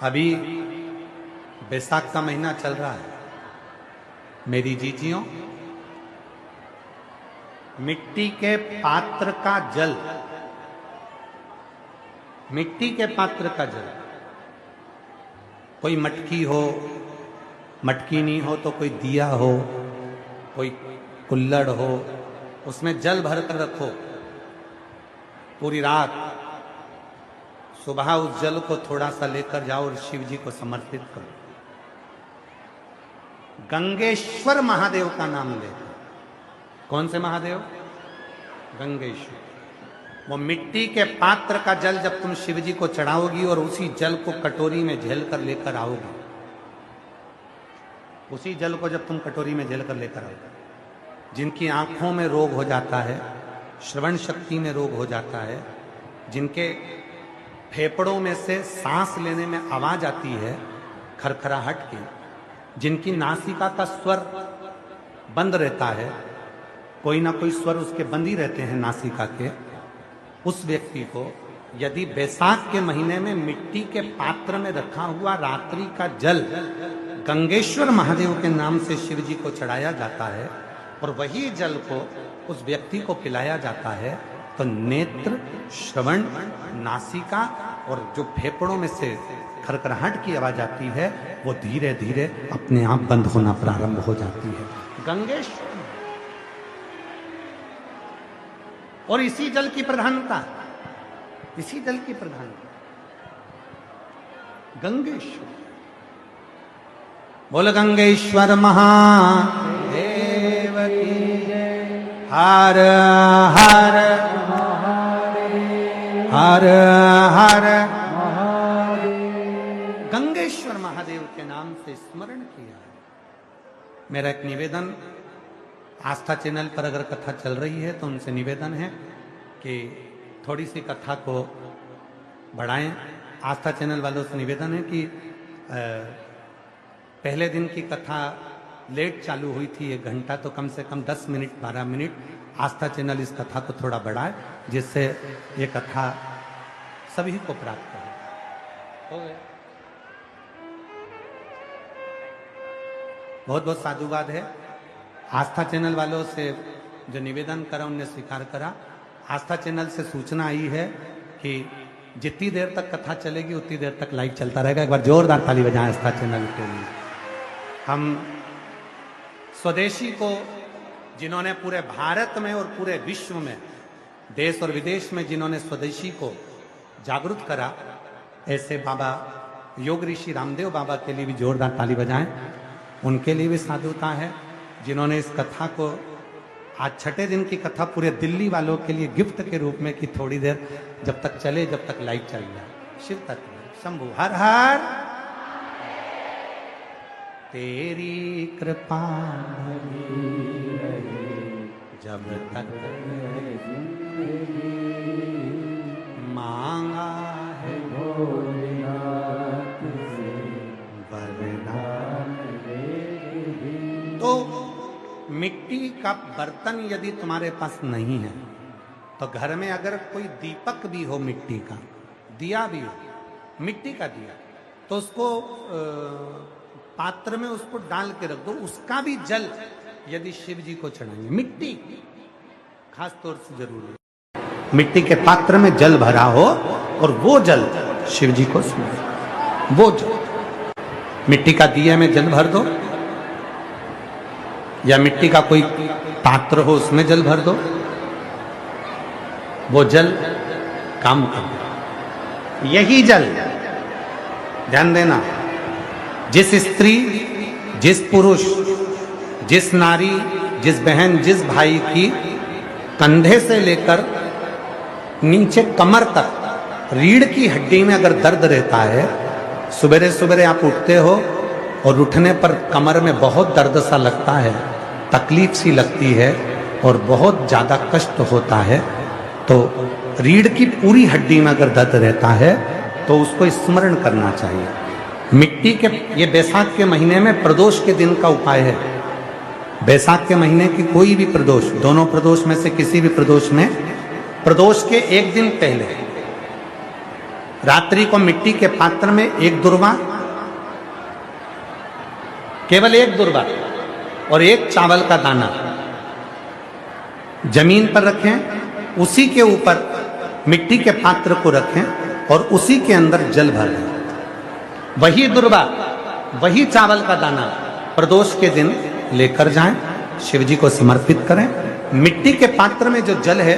अभी बैसाख का महीना चल रहा है मेरी जीजियों। मिट्टी के पात्र का जल, मिट्टी के पात्र का जल, कोई मटकी हो, मटकी नहीं हो तो कोई दिया हो, कोई कुल्हड़ हो, उसमें जल भर कर रखो पूरी रात। सुबह उस जल को थोड़ा सा लेकर जाओ और शिव जी को समर्पित करो। गंगेश्वर महादेव का नाम लेकर। कौन से महादेव? गंगेश्वर। वो मिट्टी के पात्र का जल जब तुम शिव जी को चढ़ाओगी और उसी जल को कटोरी में झेल कर लेकर आओगी, उसी जल को जब तुम कटोरी में झेल कर लेकर आओगे, जिनकी आंखों में रोग हो जाता है, श्रवण शक्ति में रोग हो जाता है, जिनके फेफड़ों में से सांस लेने में आवाज आती है खरखराहट की, जिनकी नासिका का स्वर बंद रहता है, कोई ना कोई स्वर उसके बंद ही रहते हैं नासिका के, उस व्यक्ति को यदि बैसाख के महीने में मिट्टी के पात्र में रखा हुआ रात्रि का जल गंगेश्वर महादेव के नाम से शिव जी को चढ़ाया जाता है और वही जल को उस व्यक्ति को पिलाया जाता है, तो नेत्र, श्रवण, नासिका और जो फेफड़ों में से खरखराहट की आवाज आती है वो धीरे धीरे अपने आप बंद होना प्रारंभ हो जाती है। गंगेश्वर। और इसी जल की प्रधानता, इसी जल की प्रधानता गंगेश्वर। बोल गंगेश्वर महादेव की जय। हर हर हर हर गंगेश्वर महादेव के नाम से स्मरण किया। मेरा एक निवेदन, आस्था चैनल पर अगर कथा चल रही है तो उनसे निवेदन है कि थोड़ी सी कथा को बढ़ाएं। आस्था चैनल वालों से निवेदन है कि पहले दिन की कथा लेट चालू हुई थी 1 घंटा, तो कम से कम 10 मिनट 12 मिनट आस्था चैनल इस कथा को थोड़ा बढ़ाए, जिससे ये कथा सभी को प्राप्त हो गया। बहुत बहुत साधुवाद है। आस्था चैनल वालों से जो निवेदन करा उनने स्वीकार करा। आस्था चैनल से सूचना आई है कि जितनी देर तक कथा चलेगी उतनी देर तक लाइव चलता रहेगा। एक बार जोरदार ताली बजाएं आस्था चैनल के लिए। हम स्वदेशी को, जिन्होंने पूरे भारत में और पूरे विश्व में, देश और विदेश में जिन्होंने स्वदेशी को जागरूक करा, ऐसे बाबा योग ऋषि रामदेव बाबा के लिए भी जोरदार ताली बजाएं। उनके लिए भी साधुता है जिन्होंने इस कथा को, आज 6ठे दिन की कथा पूरे दिल्ली वालों के लिए गिफ्ट के रूप में कि थोड़ी देर जब तक चले, जब तक लाइव चल रहा है। शिव तत्व शंभु हर हर। तेरी कृपा जब तक मांगा है भोलेनाथ से वरदान। तो मिट्टी का बर्तन यदि तुम्हारे पास नहीं है तो घर में अगर कोई दीपक भी हो, मिट्टी का दिया भी हो, मिट्टी का दिया, तो उसको पात्र में उसको डाल के रख दो। उसका भी जल यदि शिव जी को चढ़ाएंगे, मिट्टी खास तौर से जरूरी है, मिट्टी के पात्र में जल भरा हो और वो जल शिव जी को स्मरण। वो जल मिट्टी का दिया में जल भर दो, या मिट्टी का कोई पात्र हो उसमें जल भर दो, वो जल काम कर। यही जल, ध्यान देना, जिस स्त्री, जिस पुरुष, जिस नारी, जिस बहन, जिस भाई की कंधे से लेकर नीचे कमर तक रीढ़ की हड्डी में अगर दर्द रहता है, सुबह सुबह आप उठते हो और उठने पर कमर में बहुत दर्द सा लगता है, तकलीफ सी लगती है और बहुत ज़्यादा कष्ट होता है, तो रीढ़ की पूरी हड्डी में अगर दर्द रहता है तो उसको स्मरण करना चाहिए। मिट्टी के, ये बैसाख के महीने में प्रदोष के दिन का उपाय है। बैसाख के महीने की कोई भी प्रदोष, दोनों प्रदोष में से किसी भी प्रदोष में, प्रदोष के एक दिन पहले रात्रि को मिट्टी के पात्र में एक दुर्वा, केवल एक दुर्वा और एक चावल का दाना जमीन पर रखें, उसी के ऊपर मिट्टी के पात्र को रखें और उसी के अंदर जल भर दें। वही दुर्वा, वही चावल का दाना प्रदोष के दिन लेकर जाएं, शिव जी को समर्पित करें। मिट्टी के पात्र में जो जल है